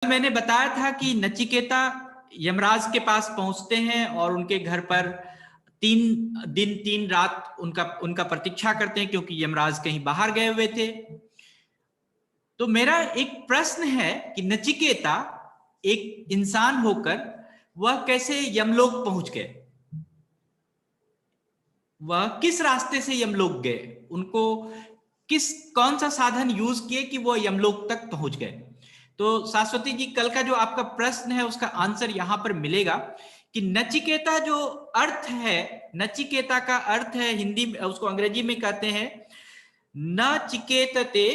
मैंने बताया था कि नचिकेता यमराज के पास पहुंचते हैं और उनके घर पर 3 दिन 3 रात उनका उनका प्रतीक्षा करते हैं, क्योंकि यमराज कहीं बाहर गए हुए थे। तो मेरा एक प्रश्न है कि नचिकेता एक इंसान होकर वह कैसे यमलोक पहुंच गए? वह किस रास्ते से यमलोक गए? उनको कौन सा साधन यूज किए कि वो यमलोक तक पहुंच गए? तो शाश्वती जी, कल का जो आपका प्रश्न है उसका आंसर यहां पर मिलेगा कि नचिकेता जो अर्थ है, नचिकेता का अर्थ है हिंदी में, उसको अंग्रेजी में कहते हैं नचिकेतते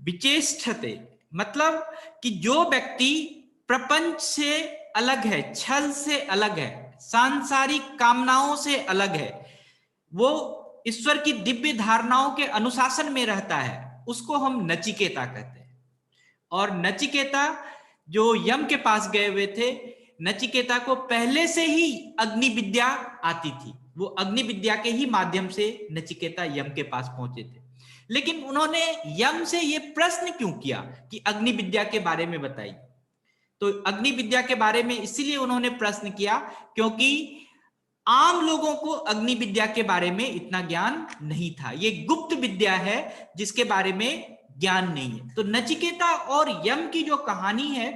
विचेष्टते। मतलब कि जो व्यक्ति प्रपंच से अलग है, छल से अलग है, सांसारिक कामनाओं से अलग है, वो ईश्वर की दिव्य धारणाओं के अनुशासन में रहता है, उसको हम नचिकेता कहते हैं। और नचिकेता जो यम के पास गए हुए थे, नचिकेता को पहले से ही अग्नि विद्या आती थी। वो अग्नि विद्या के ही माध्यम से नचिकेता यम के पास पहुंचे थे। लेकिन उन्होंने यम से ये प्रश्न क्यों किया कि अग्नि विद्या के बारे में बताइए? तो अग्नि विद्या के बारे में इसीलिए उन्होंने प्रश्न किया क्योंकि आम लोगों को अग्नि विद्या के बारे में इतना ज्ञान नहीं था। ये गुप्त विद्या है जिसके बारे में ज्ञान नहीं है। तो नचिकेता और यम की जो कहानी है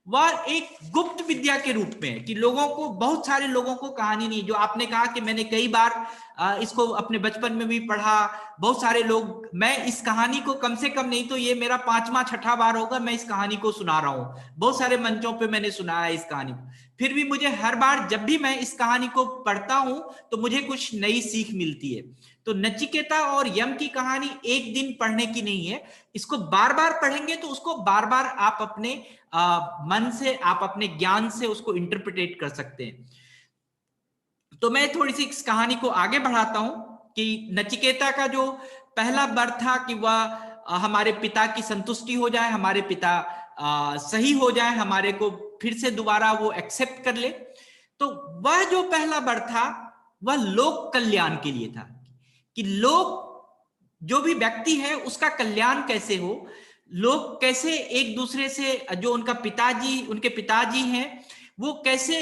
वह एक गुप्त विद्या के रूप में है कि लोगों को, बहुत सारे लोगों को कहानी नहीं। जो आपने कहा कि मैंने कई बार इसको अपने बचपन में भी पढ़ा, बहुत सारे लोग, मैं इस कहानी को कम से कम नहीं तो ये मेरा 5वां 6ठा बार होगा मैं इस कहानी को सुना रहा हूं। बहुत सारे मंचों पे मैंने सुनाया इस कहानी को, फिर भी मुझे हर बार जब भी मैं इस कहानी को पढ़ता हूं तो मुझे कुछ नई सीख मिलती है। तो नचिकेता और यम की कहानी एक दिन पढ़ने की नहीं है, इसको बार बार पढ़ेंगे तो उसको बार बार आप अपने मन से, आप अपने ज्ञान से उसको इंटरप्रिटेट कर सकते हैं। तो मैं थोड़ी सी इस कहानी को आगे बढ़ाता हूं कि नचिकेता का जो पहला वर था कि वह हमारे पिता की संतुष्टि हो जाए, हमारे पिता सही हो जाए, हमारे को फिर से दोबारा वो एक्सेप्ट कर ले। तो वह जो पहला वर था वह लोक कल्याण के लिए था कि लोक, जो भी व्यक्ति है उसका कल्याण कैसे हो, लोग कैसे एक दूसरे से, जो उनके पिताजी हैं वो कैसे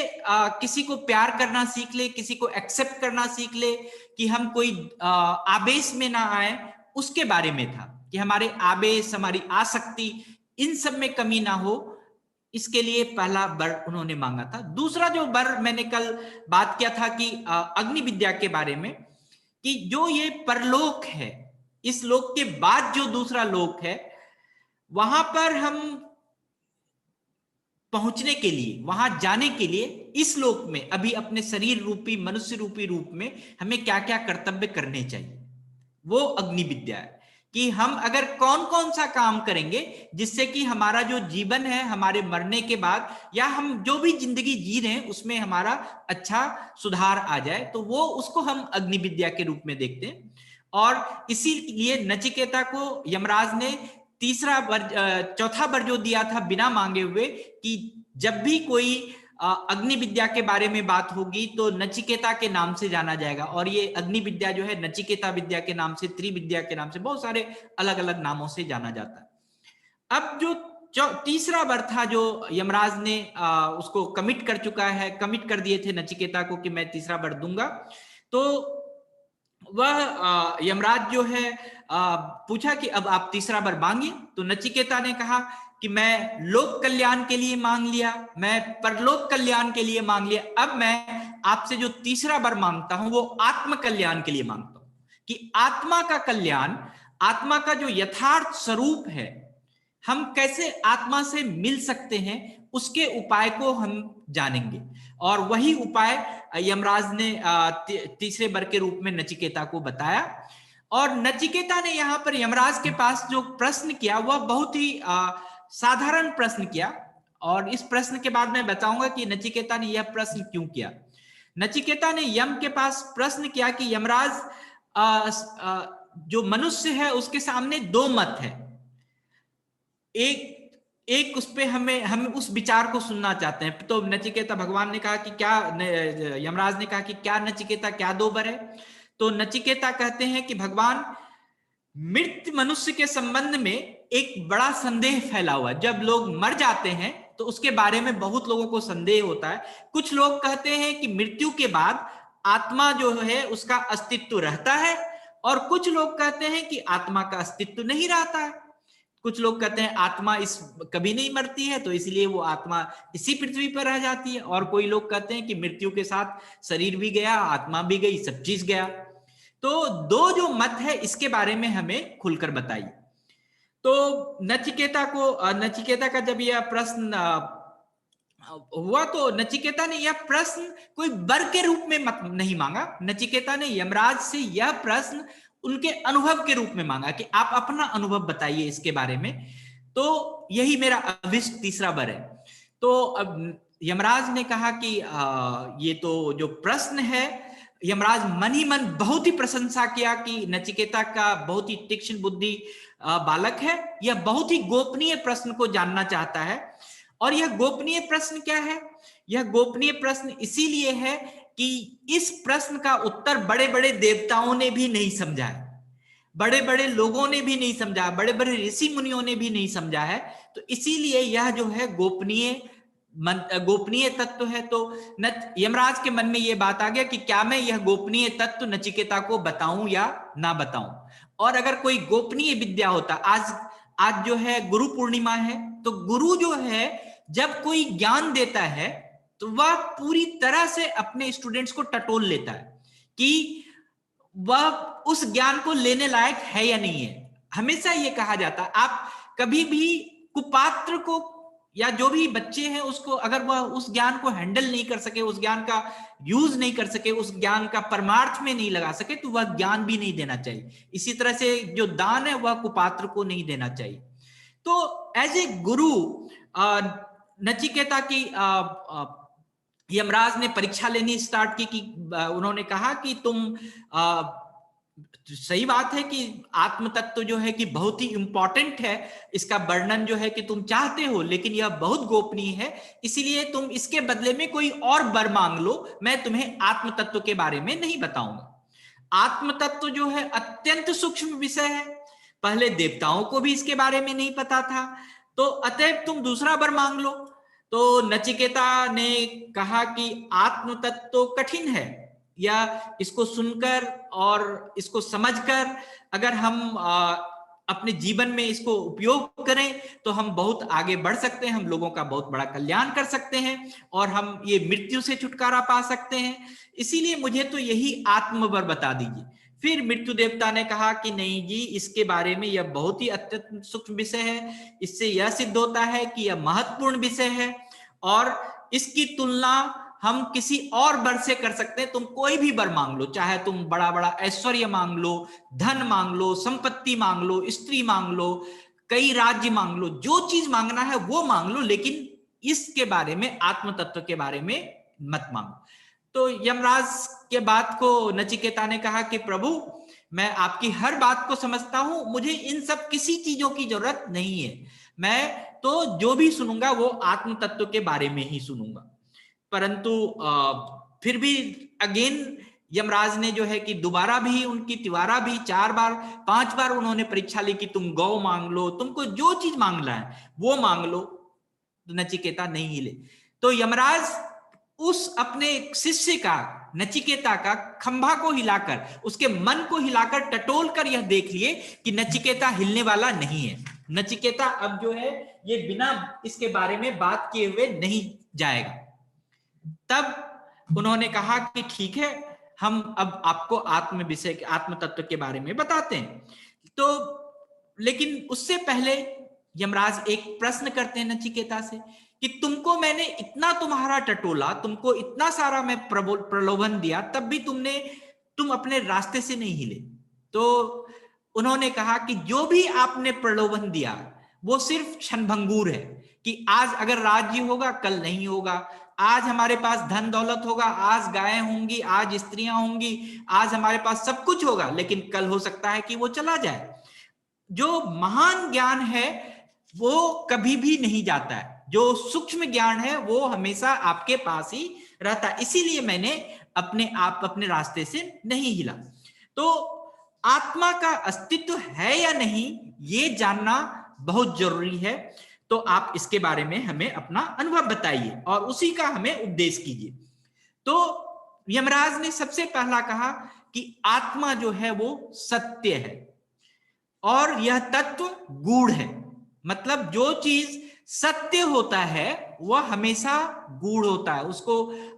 किसी को प्यार करना सीख ले, किसी को एक्सेप्ट करना सीख ले, कि हम कोई आवेश में ना आए, उसके बारे में था कि हमारे आवेश, हमारी आसक्ति, इन सब में कमी ना हो। इसके लिए पहला वर उन्होंने मांगा था। दूसरा जो वर मैंने कल बात किया था कि अग्नि विद्या के बारे में, कि जो ये परलोक है, इस लोक के बाद जो दूसरा लोक है, वहां पर हम पहुंचने के लिए, वहां जाने के लिए, इस लोक में अभी अपने शरीर रूपी, मनुष्य रूपी रूप में हमें क्या क्या कर्तव्य करने चाहिए, वो अग्नि विद्या है कि हम अगर कौन कौन सा काम करेंगे जिससे कि हमारा जो जीवन है हमारे मरने के बाद, या हम जो भी जिंदगी जी रहे हैं उसमें हमारा अच्छा सुधार आ जाए, तो वो उसको हम अग्नि विद्या के रूप में देखते हैं। और इसीलिए नचिकेता को यमराज ने चौथा वर जो दिया था बिना मांगे हुए, कि जब भी कोई अग्नि विद्या के बारे में बात होगी तो नचिकेता के नाम से जाना जाएगा। और ये अग्नि विद्या जो है नचिकेता विद्या के नाम से, त्रिविद्या के नाम से, बहुत सारे अलग अलग नामों से जाना जाता है। अब जो तीसरा वर था जो यमराज ने उसको कमिट कर चुका है, कमिट कर दिए थे नचिकेता को कि मैं तीसरा वर दूंगा, तो वह यमराज जो है पूछा कि अब आप तीसरा वर मांगिए। तो नचिकेता ने कहा कि मैं लोक कल्याण के लिए मांग लिया, मैं परलोक कल्याण के लिए मांग लिया, अब मैं आपसे जो तीसरा वर मांगता हूं वो आत्म कल्याण के लिए मांगता हूं, कि आत्मा का कल्याण, आत्मा का जो यथार्थ स्वरूप है, हम कैसे आत्मा से मिल सकते हैं, उसके उपाय को हम जानेंगे। और वही उपाय यमराज ने तीसरे वर के रूप में नचिकेता को बताया। और नचिकेता ने यहां पर यमराज के पास जो प्रश्न किया वह बहुत ही साधारण प्रश्न किया। और इस प्रश्न के बाद मैं बताऊंगा कि नचिकेता ने यह प्रश्न क्यों किया। नचिकेता ने यम के पास प्रश्न किया कि यमराज, जो मनुष्य है उसके सामने दो मत है, एक एक उस पे हमें उस विचार को सुनना चाहते हैं। तो नचिकेता, भगवान ने कहा कि क्या, यमराज ने कहा कि क्या नचिकेता, क्या दो वर है? तो नचिकेता कहते हैं कि भगवान, मृत मनुष्य के संबंध में एक बड़ा संदेह फैला हुआ है। जब लोग मर जाते हैं तो उसके बारे में बहुत लोगों को संदेह होता है। कुछ लोग कहते हैं कि मृत्यु के बाद आत्मा जो है उसका अस्तित्व रहता है, और कुछ लोग कहते हैं कि आत्मा का अस्तित्व नहीं रहता है। कुछ लोग कहते हैं आत्मा इस कभी नहीं मरती है, तो इसलिए वो आत्मा इसी पृथ्वी पर रह जाती है। और कोई लोग कहते हैं कि मृत्यु के साथ शरीर भी गया, आत्मा भी गई, सब चीज गया। तो दो जो मत है इसके बारे में हमें खुलकर बताइए। तो नचिकेता का जब यह प्रश्न हुआ तो नचिकेता ने यह प्रश्न कोई वर के रूप में मत नहीं मांगा। नचिकेता ने यमराज से यह प्रश्न उनके अनुभव के रूप में मांगा कि आप अपना अनुभव बताइए इसके बारे में। तो यही मेरा अभिष्ट तीसरा वर है। तो अब यमराज ने कहा कि ये तो जो प्रश्न है, यमराज मन ही मन बहुत ही प्रशंसा किया कि नचिकेता का बहुत ही तीक्ष्ण बुद्धि बालक है, यह बहुत ही गोपनीय प्रश्न को जानना चाहता है। और यह गोपनीय प्रश्न क्या है? यह गोपनीय प्रश्न इसीलिए है कि इस प्रश्न का उत्तर बड़े बड़े देवताओं ने भी नहीं समझा है, बड़े बड़े लोगों ने भी नहीं समझा, बड़े बड़े ऋषि मुनियों ने भी नहीं समझा है। तो इसीलिए यह जो है गोपनीय तत्व है। तो यमराज के मन में यह बात आ गया कि क्या मैं यह गोपनीय तत्व नचिकेता को बताऊं या ना बताऊं। और अगर कोई गोपनीय विद्या होता, आज जो है गुरु पूर्णिमा है, तो गुरु जो है जब कोई ज्ञान देता है तो वह पूरी तरह से अपने स्टूडेंट्स को टटोल लेता है कि वह उस ज्ञान को लेने लायक है या नहीं है। हमेशा यह कहा जाता है, आप कभी भी कुपात्र को या जो भी बच्चे हैं उसको, अगर वह उस ज्ञान को हैंडल नहीं कर सके, उस ज्ञान का यूज नहीं कर सके, उस ज्ञान का परमार्थ में नहीं लगा सके, तो वह ज्ञान भी नहीं देना चाहिए। इसी तरह से जो दान है वह कुपात्र को नहीं देना चाहिए। तो एज ए गुरु नचिकेता की यमराज ने परीक्षा लेनी स्टार्ट की कि उन्होंने कहा कि तुम सही बात है कि आत्म तत्व जो है कि बहुत ही इंपॉर्टेंट है, इसका वर्णन जो है कि तुम चाहते हो, लेकिन यह बहुत गोपनीय है, इसीलिए तुम इसके बदले में कोई और वर मांग लो, मैं तुम्हें आत्म तत्व के बारे में नहीं बताऊंगा। आत्म तत्व जो है अत्यंत सूक्ष्म विषय है, पहले देवताओं को भी इसके बारे में नहीं पता था, तो अतएव तुम दूसरा वर मांग लो। तो नचिकेता ने कहा कि आत्म तत्व तो कठिन है, या इसको सुनकर और इसको समझकर अगर हम अपने जीवन में इसको उपयोग करें तो हम बहुत आगे बढ़ सकते हैं, हम लोगों का बहुत बड़ा कल्याण कर सकते हैं और हम ये मृत्यु से छुटकारा पा सकते हैं। इसीलिए मुझे तो यही आत्मवर बता दीजिए। फिर मृत्यु देवता ने कहा कि नहीं जी, इसके बारे में यह बहुत ही अत्यंत सूक्ष्म विषय है, इससे यह सिद्ध होता है कि यह महत्वपूर्ण विषय है और इसकी तुलना हम किसी और वर से कर सकते हैं। तुम कोई भी वर मांग लो, चाहे तुम बड़ा बड़ा ऐश्वर्य मांग लो, धन मांग लो, संपत्ति मांग लो, स्त्री मांग लो, कई राज्य मांग लो, जो चीज मांगना है वो मांग लो, लेकिन इसके बारे में, आत्म तत्व के बारे में मत मांगो। तो यमराज के बात को नचिकेता ने कहा कि प्रभु, मैं आपकी हर बात को समझता हूं, मुझे इन सब किसी चीजों की जरूरत नहीं है, मैं तो जो भी सुनूंगा वो आत्म तत्व के बारे में ही सुनूंगा। परंतु फिर भी अगेन यमराज ने जो है कि दोबारा भी उनकी तिवारा भी 4 बार 5 बार उन्होंने परीक्षा ली कि तुम गौ मांग लो, तुमको जो चीज मांगना है वो मांग लो। तो नचिकेता नहीं हिले। तो यमराज उस अपने शिष्य का, नचिकेता का खंभा को हिलाकर, उसके मन को हिलाकर टटोल कर यह देख लिए कि नचिकेता हिलने वाला नहीं है। नचिकेता अब जो है ये बिना इसके बारे में बात किए हुए नहीं जाएगा। तब उन्होंने कहा कि ठीक है, हम अब आपको आत्म विषय, आत्म तत्व के बारे में बताते हैं। तो लेकिन उससे पहले यमराज एक प्रश्न करते हैं नचिकेता से कि तुमको मैंने इतना तुम्हारा टटोला, तुमको इतना सारा मैं प्रलोभन दिया, तब भी तुम अपने रास्ते से नहीं हिले। तो उन्होंने कहा कि जो भी आपने प्रलोभन दिया वो सिर्फ क्षणभंगुर है, कि आज अगर राज्य होगा कल नहीं होगा, आज हमारे पास धन दौलत होगा, आज गायें होंगी, आज स्त्रियां होंगी, आज हमारे पास सब कुछ होगा, लेकिन कल हो सकता है कि वो चला जाए। जो महान ज्ञान है वो कभी भी नहीं जाता है, जो सूक्ष्म ज्ञान है वो हमेशा आपके पास ही रहता है। इसीलिए मैंने अपने रास्ते से नहीं हिला। तो आत्मा का अस्तित्व है या नहीं ये जानना बहुत जरूरी है। तो आप इसके बारे में हमें अपना अनुभव बताइए और उसी का हमें उपदेश कीजिए। तो यमराज ने सबसे पहला कहा कि आत्मा जो है वो सत्य है और यह तत्व गूढ़ है। मतलब जो चीज सत्य होता है वह हमेशा गूढ़ होता है। उसको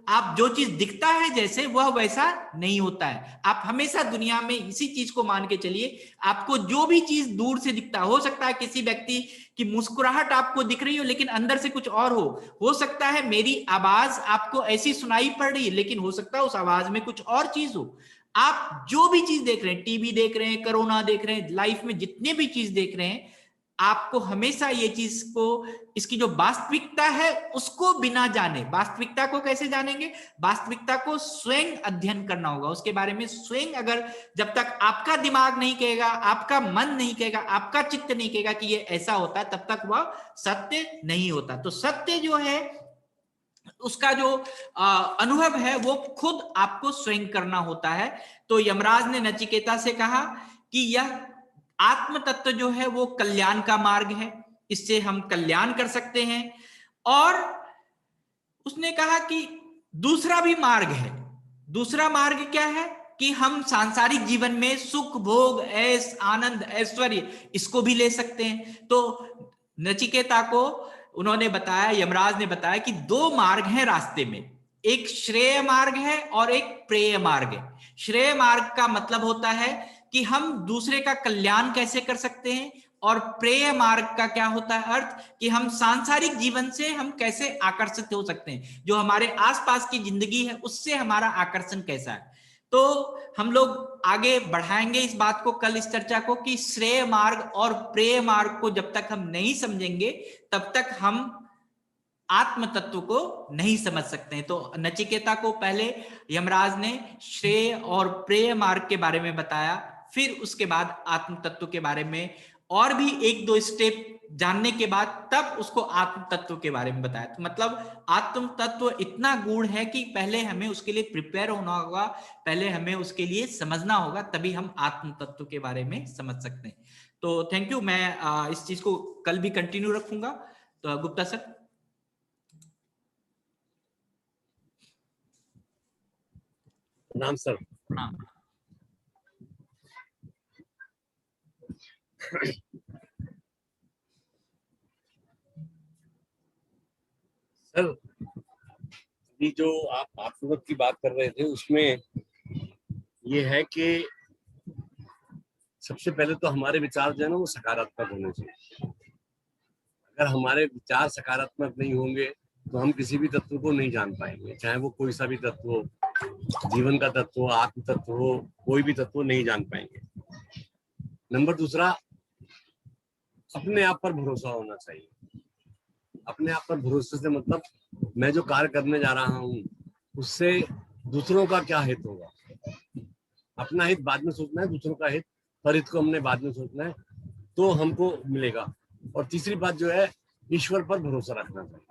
आप जो चीज दिखता है जैसे वह वैसा नहीं होता है। आप हमेशा दुनिया में इसी चीज को मान के चलिए, आपको जो भी चीज दूर से दिखता है, हो सकता है किसी व्यक्ति की मुस्कुराहट आपको दिख रही हो लेकिन अंदर से कुछ और हो सकता है मेरी आवाज आपको ऐसी सुनाई पड़ रही है लेकिन हो सकता है उस आवाज में कुछ और चीज हो। आप जो भी चीज देख रहे हैं, टीवी देख रहे हैं, कोरोना देख रहे हैं, लाइफ में जितने भी चीज देख रहे हैं, आपको हमेशा ये चीज को, इसकी जो वास्तविकता है उसको बिना जाने, वास्तविकता को कैसे जानेंगे? वास्तविकता को स्वयं अध्ययन करना होगा, उसके बारे में स्वयं। अगर जब तक आपका दिमाग नहीं कहेगा, आपका मन नहीं कहेगा, आपका चित्त नहीं कहेगा कि ये ऐसा होता है, तब तक वह सत्य नहीं होता। तो सत्य जो है उसका जो अनुभव है वो खुद आपको स्वयं करना होता है। तो यमराज ने नचिकेता से कहा कि यह आत्म तत्व जो है वो कल्याण का मार्ग है, इससे हम कल्याण कर सकते हैं। और उसने कहा कि दूसरा भी मार्ग है। दूसरा मार्ग क्या है? कि हम सांसारिक जीवन में सुख, भोग, ऐश, आनंद, ऐश्वर्य इसको भी ले सकते हैं। तो नचिकेता को उन्होंने बताया, यमराज ने बताया कि दो मार्ग हैं रास्ते में, एक श्रेय मार्ग है और एक प्रेय मार्ग है। श्रेय मार्ग का मतलब होता है कि हम दूसरे का कल्याण कैसे कर सकते हैं, और प्रेय मार्ग का क्या होता है अर्थ, कि हम सांसारिक जीवन से हम कैसे आकर्षित हो सकते हैं, जो हमारे आसपास की जिंदगी है उससे हमारा आकर्षण कैसा है। तो हम लोग आगे बढ़ाएंगे इस बात को, कल इस चर्चा को, कि श्रेय मार्ग और प्रेय मार्ग को जब तक हम नहीं समझेंगे तब तक हम आत्म तत्व को नहीं समझ सकते हैं। तो नचिकेता को पहले यमराज ने श्रेय और प्रेय मार्ग के बारे में बताया, फिर उसके बाद आत्म तत्व के बारे में और भी एक दो स्टेप जानने के बाद तब उसको आत्म तत्व के बारे में बताया। तो मतलब आत्म तत्व इतना गूढ़ है कि पहले हमें उसके लिए प्रिपेयर होना होगा, पहले हमें उसके लिए समझना होगा, तभी हम आत्म तत्व के बारे में समझ सकते हैं। तो थैंक यू। मैं इस चीज को कल भी कंटिन्यू रखूंगा। तो गुप्ता सर। नाम सर। हाँ। सर अभी जो आप आत्मतत्व की बात कर रहे थे उसमें ये है कि सबसे पहले तो हमारे विचार जो है ना वो सकारात्मक होने चाहिए। अगर हमारे विचार सकारात्मक नहीं होंगे तो हम किसी भी तत्व को नहीं जान पाएंगे, चाहे वो कोई सा भी तत्व हो, जीवन का तत्व हो, आत्म तत्व हो, कोई भी तत्व नहीं जान पाएंगे। नंबर दूसरा, अपने आप पर भरोसा होना चाहिए। अपने आप पर भरोसे से मतलब मैं जो कार्य करने जा रहा हूँ उससे दूसरों का क्या हित होगा। अपना हित बाद में सोचना है, दूसरों का हित, परित को हमने बाद में सोचना है, तो हमको मिलेगा। और तीसरी बात जो है, ईश्वर पर भरोसा रखना चाहिए।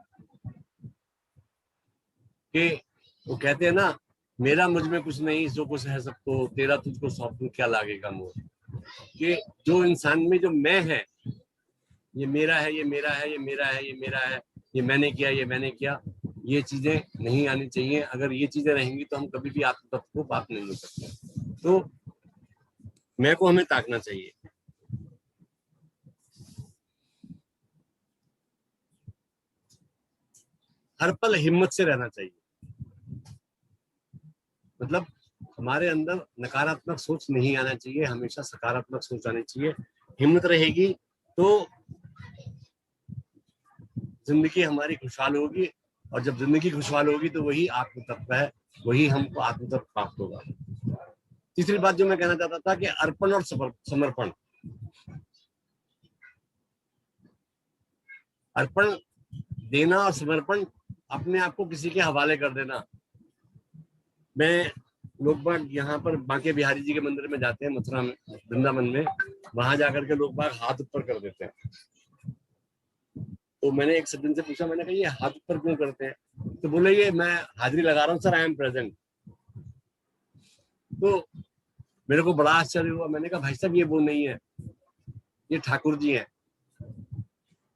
कि वो कहते हैं ना, मेरा मुझ में कुछ नहीं, जो कुछ है सबको, तेरा तुझको सौंप दूं, क्या लागेगा मोह। कि जो इंसान में जो मैं है, ये मेरा है, ये मेरा है, ये मेरा है, ये मेरा है, ये मैंने किया, ये मैंने किया, ये चीजें नहीं आनी चाहिए। अगर ये चीजें रहेंगी तो हम कभी भी आत्म तत्व को बात नहीं हो सकते। तो मैं को हमें ताकना चाहिए। हर पल हिम्मत से रहना चाहिए। मतलब हमारे अंदर नकारात्मक सोच नहीं आना चाहिए, हमेशा सकारात्मक सोच आनी चाहिए। हिम्मत रहेगी तो जिंदगी हमारी खुशहाल होगी, और जब जिंदगी खुशहाल होगी तो वही आत्म तत्व है, वही हमको आत्म तत्व प्राप्त होगा। तीसरी बात जो मैं कहना चाहता था कि अर्पण और समर्पण। अर्पण देना और समर्पण, अपने आप को किसी के हवाले कर देना। मैं लोग बाग यहाँ पर बांके बिहारी जी के मंदिर में जाते हैं, मथुरा में, वृंदावन में, वहां जाकर के लोग बाग हाथ ऊपर कर देते हैं। तो मैंने एक सज्जन से पूछा, मैंने कहा ये हाथ ऊपर क्यों करते हैं? तो बोले ये मैं हाजिरी लगा रहा हूँ सर, आई एम प्रेजेंट। तो मेरे को बड़ा आश्चर्य हुआ। मैंने कहा भाई साहब ये वो नहीं है, ये ठाकुर जी हैं।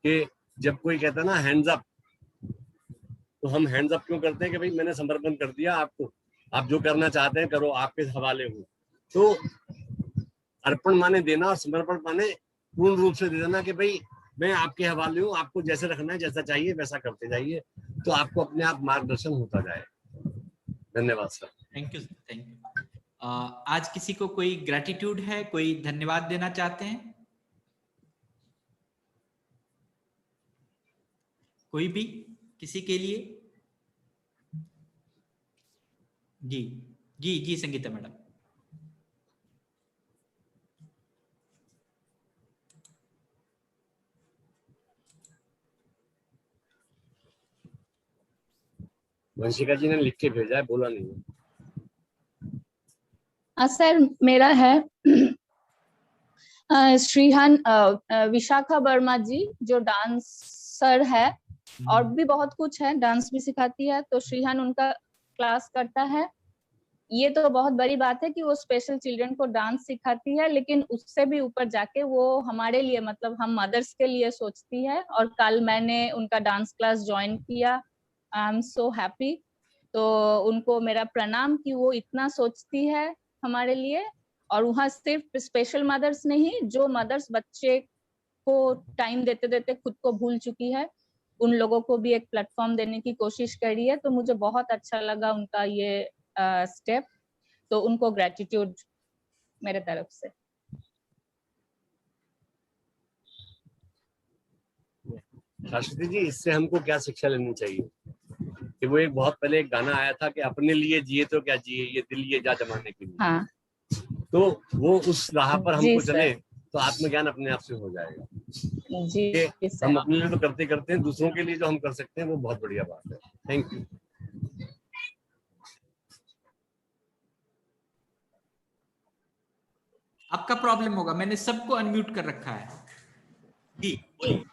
कि जब कोई कहता है ना हैंड्स अप, तो हम हैंड्स अप क्यों करते हैं कि भाई मैंने समर्पण कर दिया आपको, आप जो करना चाहते हैं करो, आपके हवाले हूँ। तो अर्पण माने देना और समर्पण माने पूर्ण रूप से दे देना कि भाई मैं आपके हवाले हूँ, आपको जैसे रखना है, जैसा चाहिए वैसा करते जाइए, तो आपको अपने आप मार्गदर्शन होता जाए। धन्यवाद sir. Thank you, thank you. आज किसी को कोई ग्रेटिट्यूड है, कोई धन्यवाद देना चाहते हैं? कोई भी किसी के लिए? जी जी जी संगीता मैडम। वंशिका जी ने लिख के भेजा है, बोला नहीं है। सर मेरा है श्रीहान विशाखा वर्मा जी, जो डांसर है और भी बहुत कुछ है, डांस भी सिखाती है, तो श्रीहान उनका क्लास करता है। ये तो बहुत बड़ी बात है कि वो स्पेशल चिल्ड्रन को डांस सिखाती है, लेकिन उससे भी ऊपर जाके वो हमारे लिए, मतलब हम मदर्स के लिए सोचती है। और कल मैंने उनका डांस क्लास ज्वाइन किया, आई एम सो हैप्पी। तो उनको मेरा प्रणाम कि वो इतना सोचती है हमारे लिए। और वहाँ सिर्फ स्पेशल मदर्स नहीं, जो मदर्स बच्चे को टाइम देते देते खुद को भूल चुकी है, उन लोगों को भी एक प्लेटफॉर्म देने की कोशिश करी है। तो मुझे बहुत अच्छा लगा उनका ये स्टेप। तो उनको ग्रेटिट्यूड मेरे तरफ से। शाश्वती जी, इससे हमको क्या शिक्षा लेनी चाहिए कि वो एक बहुत पहले एक गाना आया था कि अपने लिए जिए तो क्या जिए, ये दिल ये जा जमाने के लिए। हाँ। तो वो उस राह पर हमको सर। चले तो आत्मज्ञान अपने आप से हो जाएगा। जी सर। हम अपने लिए तो करते करते हैं, दूसरों के लिए जो हम कर सकते हैं वो बहुत बढ़िया बात है। Thank you. आपका प्रॉब्लम होगा, मैंने सबको अनम्यूट कर रखा है। जी बोलिए।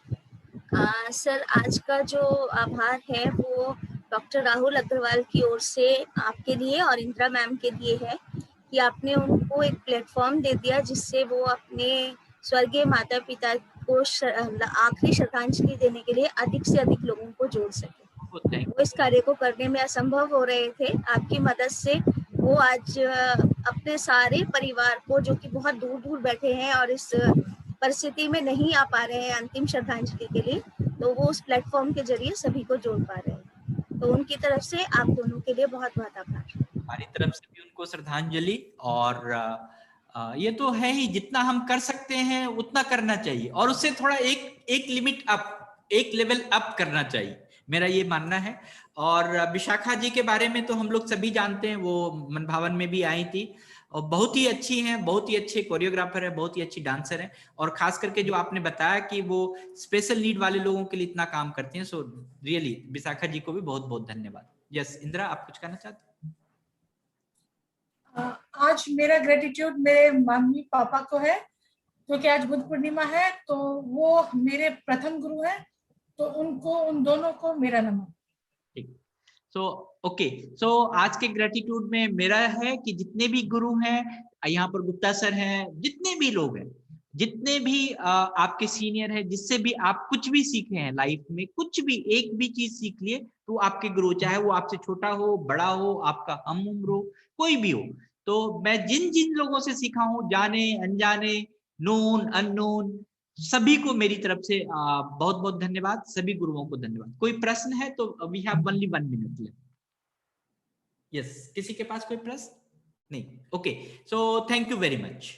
सर आज का जो आभार है वो डॉक्टर राहुल अग्रवाल की ओर से आपके लिए और इंदिरा मैम के लिए है कि आपने उनको एक प्लेटफॉर्म दे दिया जिससे वो अपने स्वर्गीय माता पिता को आखिरी श्रद्धांजलि देने के लिए अधिक से अधिक लोगों को जोड़ सके। वो इस कार्य को करने में असंभव हो रहे थे, आपकी मदद से वो आज अपने सारे परिवार को, जो कि बहुत दूर दूर बैठे हैं और इस परिस्थिति में नहीं आ पा रहे हैं अंतिम श्रद्धांजलि के लिए, तो वो उस प्लेटफॉर्म के जरिए सभी को जोड़ पा रहे हैं। तो उनकी तरफ से आप दोनों के लिए बहुत बहुत आभार। हमारी तरफ से भी उनको श्रद्धांजलि। और ये तो है ही, जितना हम कर सकते हैं उतना करना चाहिए, और उससे थोड़ा एक लिमिट अप, एक लेवल अप करना चाहिए, मेरा ये मानना है। और विशाखा जी के बारे में तो हम लोग सभी जानते हैं, वो मन भावन में भी आई थी और बहुत ही अच्छी हैं, बहुत ही अच्छे कोरियोग्राफर है, बहुत ही अच्छी डांसर है। और खास करके जो आपने बताया कि वो स्पेशल नीड वाले लोगों के लिए इतना काम करती हैं, सो रियली विशाखा जी को भी बहुत बहुत धन्यवाद। यस इंदिरा, आप कुछ कहना चाहते हैं? आज मेरा ग्रेटिट्यूड मेरे मम्मी पापा को है, क्योंकि आज बुद्ध पूर्णिमा है, तो वो मेरे प्रथम गुरु है, तो उनको, उन दोनों को मेरा नमन। ठीक। सो आज के ग्रेटिट्यूड में मेरा है कि जितने भी गुरु हैं, यहाँ पर गुप्ता सर हैं, जितने भी लोग हैं, जितने भी आपके सीनियर हैं, जिससे भी आप कुछ भी सीखे हैं लाइफ में, कुछ भी एक भी चीज सीख लिए तो आपके गुरु, चाहे वो आपसे छोटा हो, बड़ा हो, आपका हम उम्र हो, कोई भी हो। तो मैं जिन जिन लोगों से सीखा हूँ, जाने अनजाने, नोन अननोन, सभी को मेरी तरफ से बहुत बहुत धन्यवाद, सभी गुरुओं को धन्यवाद। कोई प्रश्न है तो we have only 1 minute left. Yes, किसी के पास कोई प्रश्न नहीं? Okay, so thank you very much.